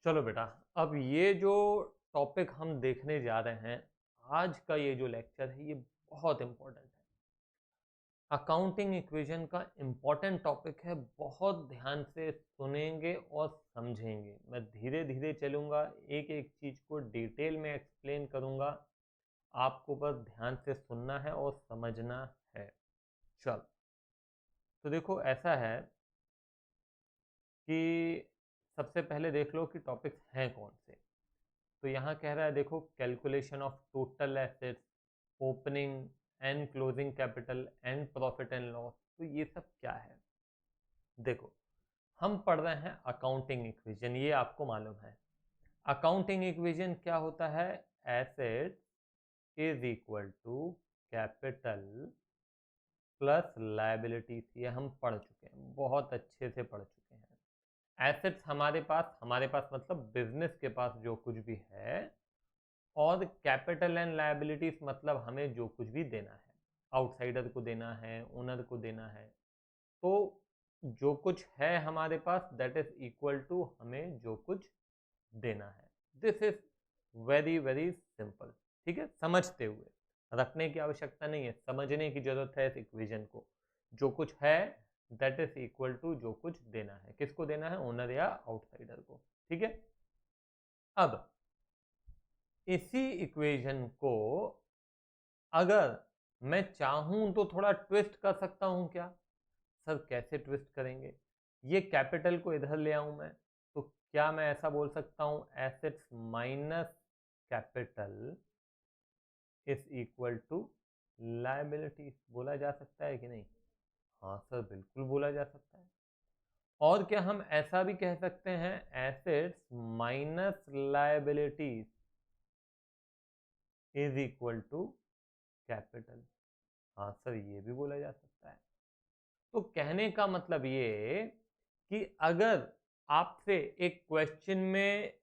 चलो बेटा, अब ये जो टॉपिक हम देखने जा रहे हैं, आज का ये जो लेक्चर है, ये बहुत इंपॉर्टेंट है। अकाउंटिंग इक्वेशन का इंपॉर्टेंट टॉपिक है, बहुत ध्यान से सुनेंगे और समझेंगे। मैं धीरे धीरे चलूँगा, एक एक चीज़ को डिटेल में एक्सप्लेन करूँगा। आपको बस ध्यान से सुनना है और समझना है। चल, तो देखो ऐसा है कि सबसे पहले देख लो कि टॉपिक्स हैं कौन से। तो यहाँ कह रहा है, देखो, calculation of total assets, opening and closing capital and profit and loss. तो ये सब क्या है? देखो, हम पढ़ रहे हैं अकाउंटिंग इक्वेशन, ये आपको मालूम है। अकाउंटिंग इक्वेशन क्या होता है? Asset is equal to capital plus liabilities. ये हम पढ़ चुके हैं, बहुत अच्छे से पढ़ चुके हैं। एसेट्स हमारे पास मतलब बिजनेस के पास जो कुछ भी है, और कैपिटल एंड लायबिलिटीज मतलब हमें जो कुछ भी देना है, आउटसाइडर को देना है, ओनर को देना है। तो जो कुछ है हमारे पास, दैट इज इक्वल टू हमें जो कुछ देना है। This is very very simple. ठीक है, समझते हुए, रखने की आवश्यकता नहीं है, समझने की जरूरत है इस इक्वेशन को। जो कुछ है दैट इज इक्वल टू जो कुछ देना है। किसको देना है? ओनर या आउटसाइडर को। ठीक है, अब इसी इक्वेशन को अगर मैं चाहूं तो थोड़ा ट्विस्ट कर सकता हूं क्या? सर कैसे ट्विस्ट करेंगे? ये कैपिटल को इधर ले आऊं मैं, तो क्या मैं ऐसा बोल सकता हूं, assets minus capital is equal to liability? बोला जा सकता है कि नहीं? हाँ सर, बिल्कुल बोला जा सकता है। और क्या हम ऐसा भी कह सकते हैं, assets minus liabilities is equal to capital? हाँ सर, ये भी बोला जा सकता है। तो कहने का मतलब ये कि अगर आपसे एक क्वेश्चन में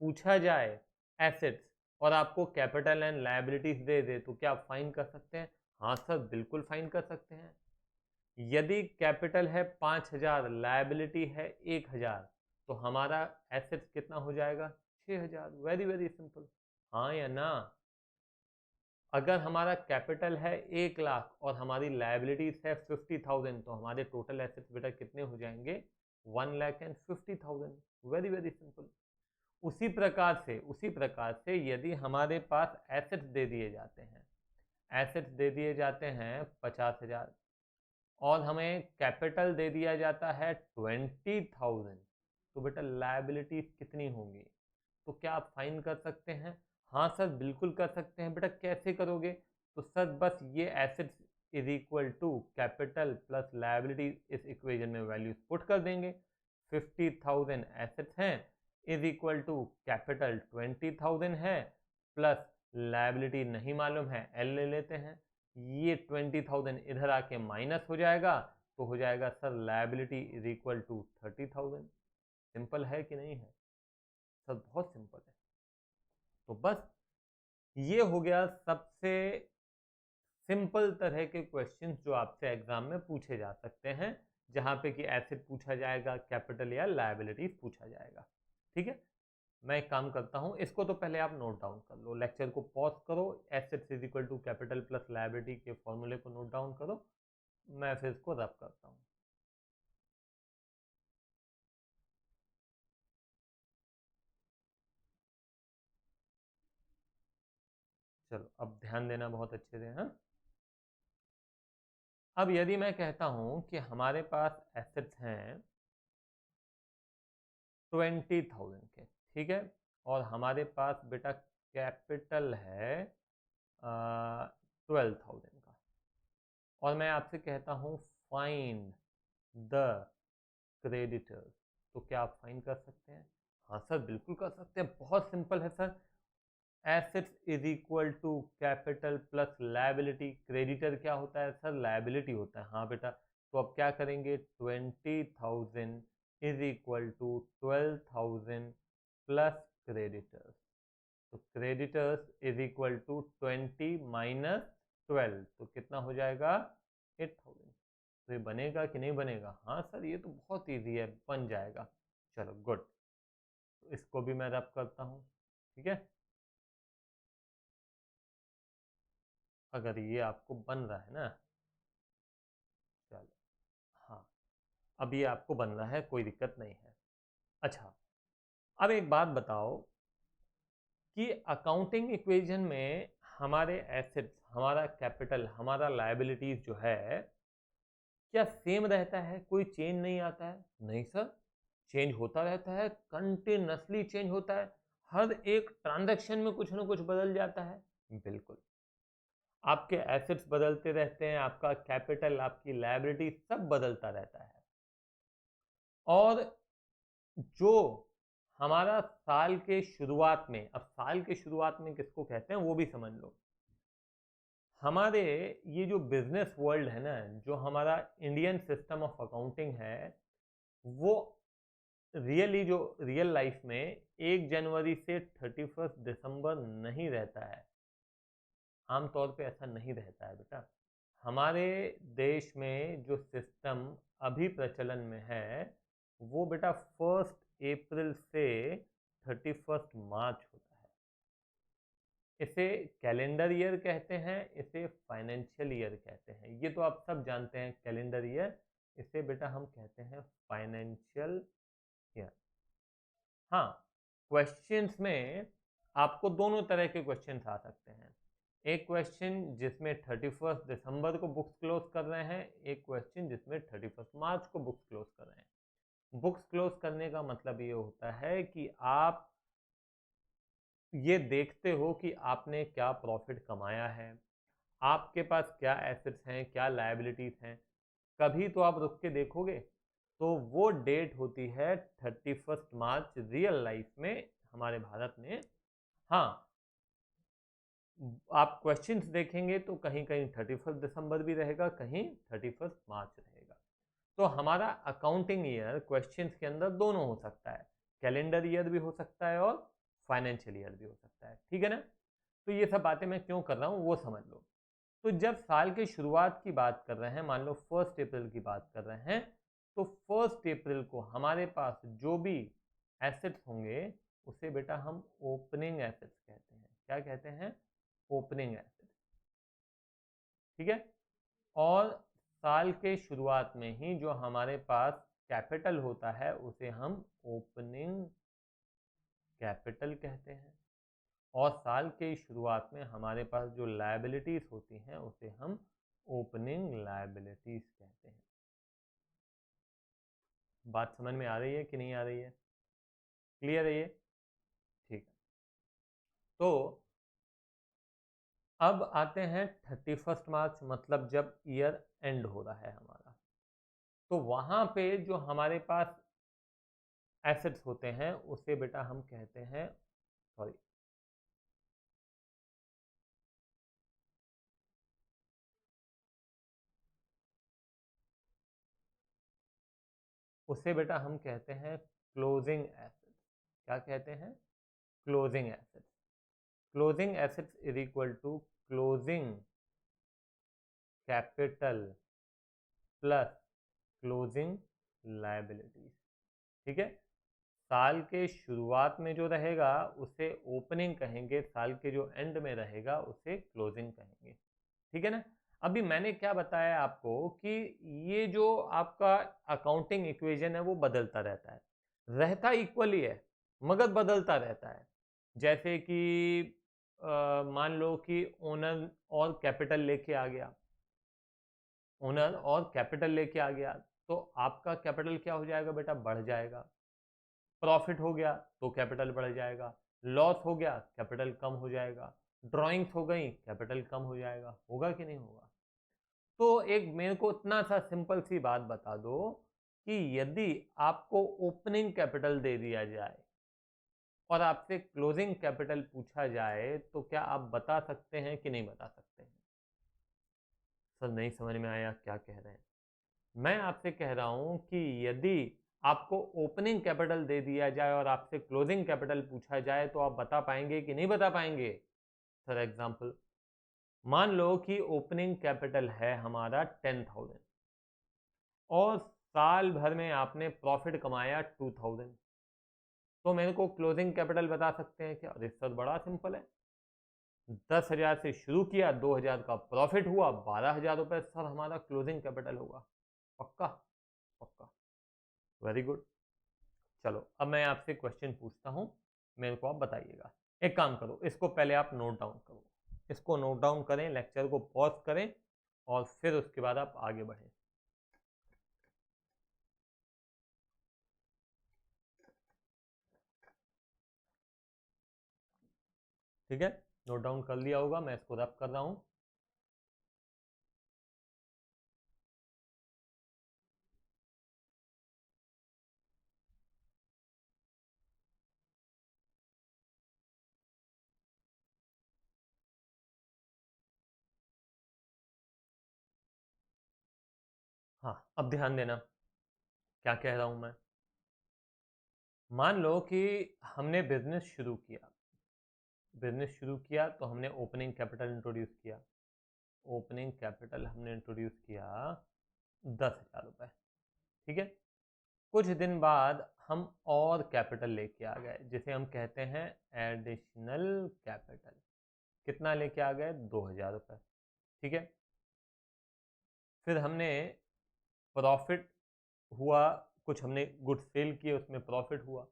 पूछा जाए एसेट्स, और आपको कैपिटल एंड लायबिलिटीज दे दे, तो क्या आप फाइन कर सकते हैं? हाँ सर, बिल्कुल फाइन कर सकते हैं। यदि कैपिटल है 5,000, लायबिलिटी है 1,000, तो हमारा एसेट्स कितना हो जाएगा? 6,000। Very very simple. हाँ या ना? अगर हमारा कैपिटल है 1,00,000 और हमारी लायबिलिटीज है 50,000, तो हमारे टोटल एसेट्स बेटा कितने हो जाएंगे? 1,50,000। Very very simple. उसी प्रकार से यदि हमारे पास एसेट्स दे दिए जाते हैं 50,000, और हमें कैपिटल दे दिया जाता है 20,000, तो बेटा लायबिलिटीज कितनी होंगी? तो क्या आप फाइन कर सकते हैं? हाँ सर, बिल्कुल कर सकते हैं। बेटा कैसे करोगे? तो सर बस ये assets is equal to capital plus liability इस इक्वेशन में वैल्यूज पुट कर देंगे। 50,000 एसेट्स हैं, इज इक्वल टू कैपिटल 20,000 है, प्लस लायबिलिटी नहीं मालूम है, एल ले लेते हैं। ये 20,000 इधर आके माइनस हो जाएगा, तो हो जाएगा sir liability is equal to 30,000। Simple है कि नहीं है? सर बहुत सिंपल है। तो बस ये हो गया सबसे सिंपल तरह के क्वेश्चंस जो आपसे एग्जाम में पूछे जा सकते हैं, जहां पे कि एसेट पूछा जाएगा, कैपिटल या लायबिलिटीज पूछा जाएगा। ठीक है, मैं एक काम करता हूं, इसको तो पहले आप नोट डाउन कर लो, लेक्चर को पॉज करो, assets is equal to capital plus liability के फॉर्मूले को नोट डाउन करो। मैं फिर इसको रब करता हूँ। चलो, अब ध्यान देना बहुत अच्छे से। हाँ, अब यदि मैं कहता हूं कि हमारे पास एसेट्स हैं 20,000 के, ठीक है, और हमारे पास बेटा कैपिटल है 12,000 का, और मैं आपसे कहता हूं फाइंड द क्रेडिटर्स, तो क्या आप फाइन कर सकते हैं? हाँ सर, बिल्कुल कर सकते हैं, बहुत सिंपल है sir. Assets is equal to capital plus liability. Creditor क्या होता है सर? लायबिलिटी होता है। हाँ बेटा, तो अब क्या करेंगे? 20,000 is equal to 12,000 plus creditors. तो creditors is equal to 20 minus 12, तो कितना हो जाएगा? 8,000। तो ये बनेगा कि नहीं बनेगा? हाँ सर, ये तो बहुत ईजी है, बन जाएगा। चलो गुड। तो इसको भी मैं रब करता हूँ, ठीक है, अगर ये आपको बन रहा है ना, चलो हाँ, अब ये आपको बन रहा है, कोई दिक्कत नहीं है। अच्छा, अब एक बात बताओ कि अकाउंटिंग इक्वेशन में हमारे एसेट्स, हमारा कैपिटल, हमारा लायबिलिटीज जो है, क्या सेम रहता है, कोई चेंज नहीं आता है? नहीं सर, चेंज होता रहता है, कंटिन्यूसली चेंज होता है, हर एक ट्रांजैक्शन में कुछ ना कुछ बदल जाता है। बिल्कुल, आपके एसेट्स बदलते रहते हैं, आपका कैपिटल, आपकी लायबिलिटी सब बदलता रहता है। और जो हमारा साल के शुरुआत में, अब साल के शुरुआत में किसको कहते हैं वो भी समझ लो। हमारे ये जो बिजनेस वर्ल्ड है ना, जो हमारा इंडियन सिस्टम ऑफ अकाउंटिंग है, वो जो रियल लाइफ में 1 जनवरी से 31 दिसंबर नहीं रहता है। आमतौर पे ऐसा नहीं रहता है बेटा। हमारे देश में जो सिस्टम अभी प्रचलन में है, वो बेटा 1 अप्रैल से 31 मार्च होता है। इसे कैलेंडर ईयर कहते हैं, इसे फाइनेंशियल ईयर कहते हैं, ये तो आप सब जानते हैं। कैलेंडर ईयर, इसे बेटा हम कहते हैं फाइनेंशियल ईयर। हाँ, क्वेश्चंस में आपको दोनों तरह के क्वेश्चंस आ सकते हैं। एक क्वेश्चन जिसमें 31 दिसंबर को बुक्स क्लोज कर रहे हैं, एक क्वेश्चन जिसमें 31 मार्च को बुक्स क्लोज कर रहे हैं। बुक्स क्लोज करने का मतलब ये होता है कि आप ये देखते हो कि आपने क्या प्रॉफिट कमाया है, आपके पास क्या एसेट्स हैं, क्या लायबिलिटीज हैं, कभी तो आप रुक के देखोगे। तो वो डेट होती है 31 मार्च रियल लाइफ में, हमारे भारत में। हाँ, आप क्वेश्चंस देखेंगे तो कहीं कहीं 31 दिसंबर भी रहेगा, कहीं 31 मार्च रहेगा। तो हमारा अकाउंटिंग ईयर क्वेश्चंस के अंदर दोनों हो सकता है, कैलेंडर ईयर भी हो सकता है और फाइनेंशियल ईयर भी हो सकता है, ठीक है ना। तो ये सब बातें मैं क्यों कर रहा हूँ वो समझ लो। तो जब साल के शुरुआत की बात कर रहे हैं, मान लो 1 अप्रैल की बात कर रहे हैं, तो 1 अप्रैल को हमारे पास जो भी एसेट्स होंगे उसे बेटा हम ओपनिंग एसेट्स कहते हैं। क्या कहते हैं? ओपनिंग एसेट्स, ठीक है। और साल के शुरुआत में ही जो हमारे पास कैपिटल होता है उसे हम ओपनिंग कैपिटल कहते हैं। और साल के शुरुआत में हमारे पास जो लायबिलिटीज होती हैं उसे हम ओपनिंग लायबिलिटीज कहते हैं। बात समझ में आ रही है कि नहीं आ रही है? क्लियर है ये? ठीक है। तो अब आते हैं 31 मार्च, मतलब जब ईयर एंड हो रहा है हमारा, तो वहां पे जो हमारे पास एसेट्स होते हैं उसे बेटा हम कहते हैं, सॉरी, उसे बेटा हम कहते हैं क्लोजिंग एसेट्स। क्या कहते हैं? Closing assets. Closing assets is equal to closing capital plus closing liabilities, ठीक है। साल के शुरुआत में जो रहेगा उसे ओपनिंग कहेंगे, साल के जो एंड में रहेगा उसे क्लोजिंग कहेंगे, ठीक है ना। अभी मैंने क्या बताया आपको कि ये जो आपका अकाउंटिंग इक्वेशन है वो बदलता रहता है, रहता इक्वली है मगर बदलता रहता है। जैसे कि मान लो कि ओनर और कैपिटल लेके आ गया, ओनर और कैपिटल लेके आ गया, तो आपका कैपिटल क्या हो जाएगा बेटा? बढ़ जाएगा। प्रॉफिट हो गया तो कैपिटल बढ़ जाएगा, लॉस हो गया कैपिटल कम हो जाएगा, ड्राइंग्स हो गई कैपिटल कम हो जाएगा। होगा कि नहीं होगा? तो एक मेरे को इतना सा सिंपल सी बात बता दो कि यदि आपको ओपनिंग कैपिटल दे दिया जाए और आपसे क्लोजिंग कैपिटल पूछा जाए, तो क्या आप बता सकते हैं कि नहीं बता सकते हैं? सर नहीं समझ में आया, क्या कह रहे हैं? मैं आपसे कह रहा हूं कि यदि आपको ओपनिंग कैपिटल दे दिया जाए और आपसे क्लोजिंग कैपिटल पूछा जाए तो आप बता पाएंगे कि नहीं बता पाएंगे? सर एग्जांपल, मान लो कि ओपनिंग कैपिटल है हमारा 10,000 और साल भर में आपने प्रॉफिट कमाया 2,000, तो मेरे को क्लोजिंग कैपिटल बता सकते हैं क्या? अरे सर बड़ा सिंपल है, 10,000 से शुरू किया, 2,000 का प्रॉफिट हुआ, 12,000 रुपए सर हमारा क्लोजिंग कैपिटल होगा। पक्का? पक्का, वेरी गुड। चलो अब मैं आपसे क्वेश्चन पूछता हूँ, मेरे को आप बताइएगा। एक काम करो, इसको पहले आप नोट डाउन करो, इसको नोट डाउन करें, लेक्चर को पॉज करें और फिर उसके बाद आप आगे बढ़ें। ठीक है, नोट डाउन कर लिया होगा, मैं इसको रब कर रहा हूँ। हाँ, अब ध्यान देना क्या कह रहा हूँ मैं। मान लो कि हमने बिजनेस शुरू किया तो हमने ओपनिंग कैपिटल इंट्रोड्यूस किया। ओपनिंग कैपिटल हमने इंट्रोड्यूस किया 10,000 रुपये। ठीक है, कुछ दिन बाद हम और कैपिटल लेके आ गए, जिसे हम कहते हैं एडिशनल कैपिटल। कितना लेके आ गए? 2,000 रुपये। ठीक है, फिर हमने प्रॉफिट हुआ, कुछ हमने गुड्स सेल किए, उसमें प्रॉफिट हुआ।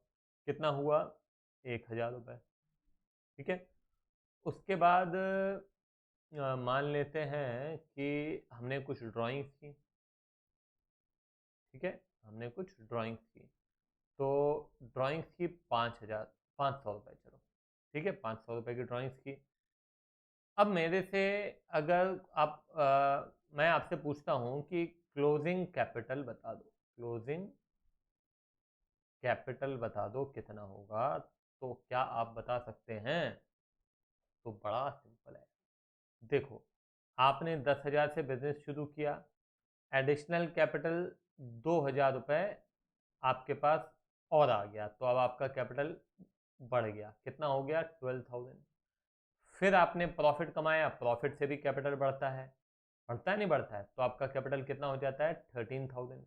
कितना हुआ? 1,000 रुपये। ठीक है, उसके बाद मान लेते हैं कि हमने कुछ ड्राइंग्स की। ठीक है, हमने कुछ ड्राइंग्स की, तो ड्राइंग्स की 5,000 500 रुपये, चलो ठीक है, 500 रुपये की ड्राइंग्स की। अब मेरे से अगर आप मैं आपसे पूछता हूँ कि क्लोजिंग कैपिटल बता दो, क्लोजिंग कैपिटल बता दो कितना होगा, तो क्या आप बता सकते हैं? तो बड़ा सिंपल है, देखो आपने 10,000 से बिजनेस शुरू किया, एडिशनल कैपिटल 2,000 रुपये आपके पास और आ गया, तो अब आपका कैपिटल बढ़ गया, कितना हो गया? 12,000। फिर आपने प्रॉफिट कमाया, प्रॉफिट से भी कैपिटल बढ़ता है, बढ़ता है नहीं बढ़ता है, तो आपका कैपिटल कितना हो जाता है? 13,000।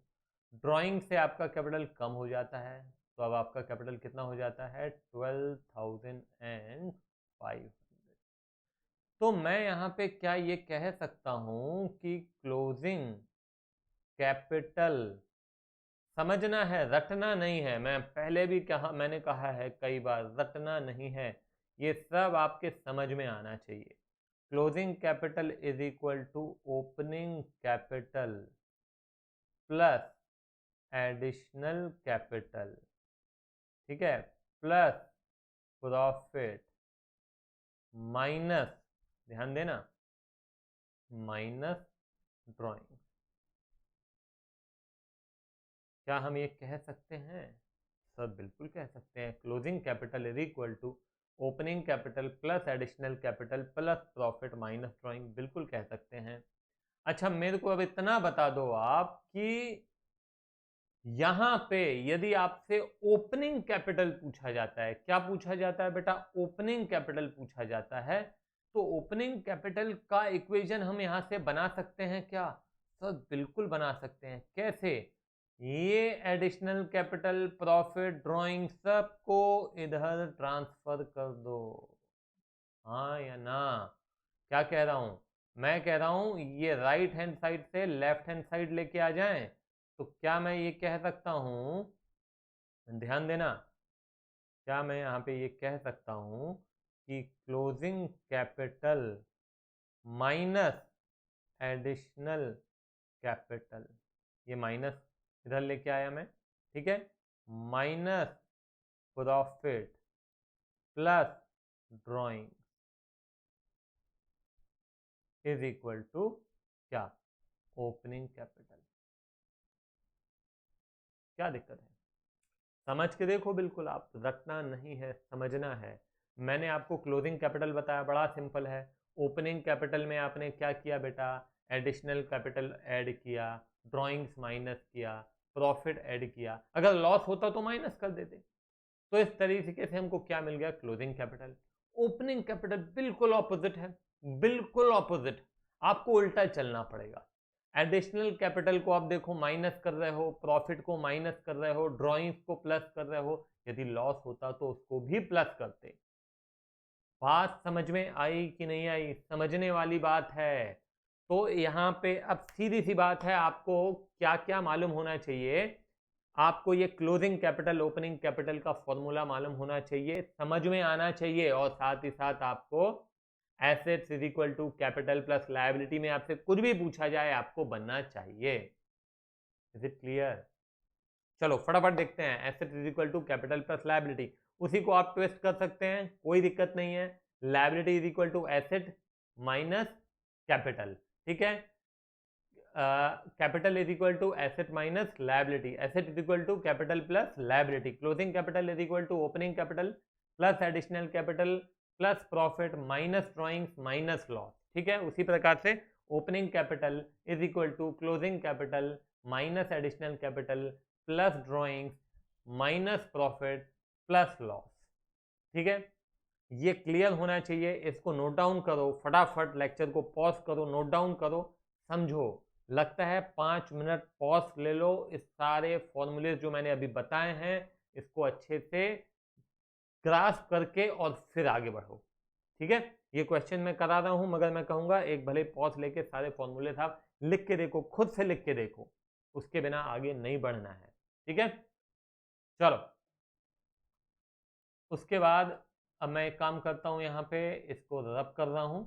ड्राइंग से आपका कैपिटल कम हो जाता है, तो अब आपका कैपिटल कितना हो जाता है? 12,500। तो मैं यहाँ पे क्या ये कह सकता हूँ कि क्लोजिंग कैपिटल, समझना है, रटना नहीं है, मैंने कहा है कई बार, रटना नहीं है, ये सब आपके समझ में आना चाहिए। Closing capital is equal to opening capital plus additional capital, ठीक है, प्लस प्रॉफिट माइनस, ध्यान देना, माइनस ड्राइंग। क्या हम ये कह सकते हैं? सर बिल्कुल कह सकते हैं, closing capital is equal to opening capital plus additional capital plus profit minus drawing, बिल्कुल कह सकते हैं। अच्छा मेरे को अब इतना बता दो आप कि यहां पे यदि आपसे ओपनिंग कैपिटल पूछा जाता है, क्या पूछा जाता है बेटा? ओपनिंग कैपिटल पूछा जाता है, तो ओपनिंग कैपिटल का इक्वेशन हम यहां से बना सकते हैं क्या? सर बिल्कुल बना सकते हैं। कैसे? ये एडिशनल कैपिटल, प्रॉफिट, ड्राइंग सबको इधर ट्रांसफर कर दो। हाँ या ना? क्या कह रहा हूं? मैं कह रहा हूं ये राइट हैंड साइड से लेफ्ट हैंड साइड लेके आ जाएं, तो क्या मैं ये कह सकता हूं, ध्यान देना, क्या मैं यहाँ पे ये कह सकता हूं कि closing capital minus additional capital, ये माइनस इधर लेके आया मैं, ठीक है, minus profit plus drawing is equal to क्या? Opening capital. क्या दिक्कत है? समझ के देखो, बिल्कुल, आप रटना नहीं है, समझना है। मैंने आपको क्लोजिंग कैपिटल बताया, बड़ा सिंपल है। ओपनिंग कैपिटल में आपने क्या किया बेटा? एडिशनल कैपिटल ऐड किया, ड्राइंग्स माइनस किया, प्रॉफिट ऐड किया, अगर लॉस होता तो माइनस कर देते। तो इस तरीके से हमको क्या मिल गया? Closing capital. ओपनिंग कैपिटल बिल्कुल ऑपोजिट है, बिल्कुल ऑपोजिट, आपको उल्टा चलना पड़ेगा। एडिशनल कैपिटल को आप देखो माइनस कर रहे हो, प्रॉफिट को माइनस कर रहे हो, ड्राइंग्स को प्लस कर रहे हो, यदि लॉस होता तो उसको भी प्लस करते। बात समझ में आई कि नहीं आई? समझने वाली बात है। तो यहाँ पे अब सीधी सी बात है, आपको क्या क्या मालूम होना चाहिए? आपको ये क्लोजिंग कैपिटल ओपनिंग कैपिटल का फॉर्मूला मालूम होना चाहिए, समझ में आना चाहिए, और साथ ही साथ आपको assets is equal to capital plus liability में आपसे कुछ भी पूछा जाए आपको बनना चाहिए। Is it clear? चलो फटाफट देखते हैं। Asset is equal to capital plus liability, उसी को आप ट्विस्ट कर सकते हैं, कोई दिक्कत नहीं है। Liability is equal to asset minus capital, ठीक है। Capital is equal to asset minus liability, asset is equal to capital plus liability, closing capital is equal to opening capital plus additional capital plus profit minus drawings minus loss, ठीक है। उसी प्रकार से opening capital is equal to closing capital minus additional capital plus drawings minus profit plus loss, ठीक है। ये clear होना चाहिए, इसको नोट डाउन करो फटाफट, लेक्चर को पॉज करो, नोट डाउन करो, समझो। लगता है 5 मिनट पॉज ले लो, इस सारे फॉर्मूले जो मैंने अभी बताए हैं इसको अच्छे से ग्रास्प करके और फिर आगे बढ़ो, ठीक है। ये क्वेश्चन मैं करा रहा हूं, मगर मैं कहूंगा एक भले पॉज लेके सारे फॉर्मूले था लिख के देखो, खुद से लिख के देखो, उसके बिना आगे नहीं बढ़ना है, ठीक है। चलो उसके बाद अब मैं एक काम करता हूं, यहां पे इसको रब कर रहा हूं।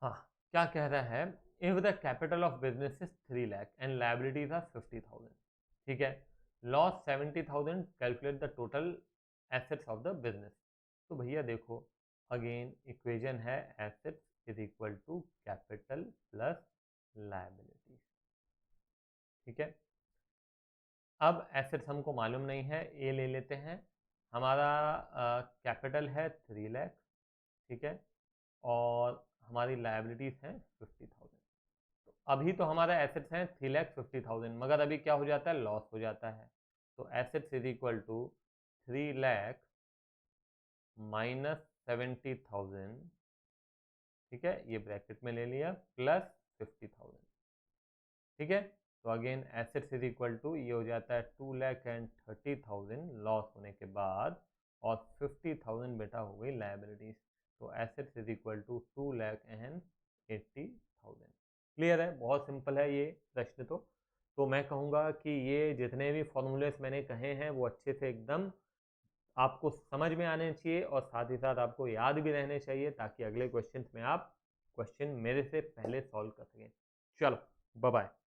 हाँ, क्या कह रहा है? If the capital of business is 3 lakh and liabilities are 50,000, ठीक है, loss 70,000, calculate the total assets of the business. तो भैया देखो, अगेन इक्वेशन है assets is equal to capital plus liability, ठीक है। अब एसेट्स हमको मालूम नहीं है, ए ले लेते हैं। हमारा कैपिटल है 3 लाख, ठीक है, और हमारी लायबिलिटीज हैं 50,000। तो अभी तो हमारा एसेट्स हैं 3,50,000, मगर अभी क्या हो जाता है? लॉस हो जाता है। तो assets is equal to 3 lakh minus 70,000, ठीक है, ये ब्रैकेट में ले लिया, प्लस 50,000, ठीक है। तो again assets is equal to ये हो जाता है 2,30,000 लॉस होने के बाद, और 50,000 बेटा हो गई लायबिलिटीज। तो assets is equal to 2,80,000। Clear है? बहुत सिंपल है ये प्रश्न। तो मैं कहूँगा कि ये जितने भी फॉर्मूलेस मैंने कहे हैं वो अच्छे से एकदम आपको समझ में आने चाहिए, और साथ ही साथ आपको याद भी रहने चाहिए, ताकि अगले क्वेश्चन में आप क्वेश्चन मेरे से पहले सॉल्व कर सकें। चलो बाय बाय।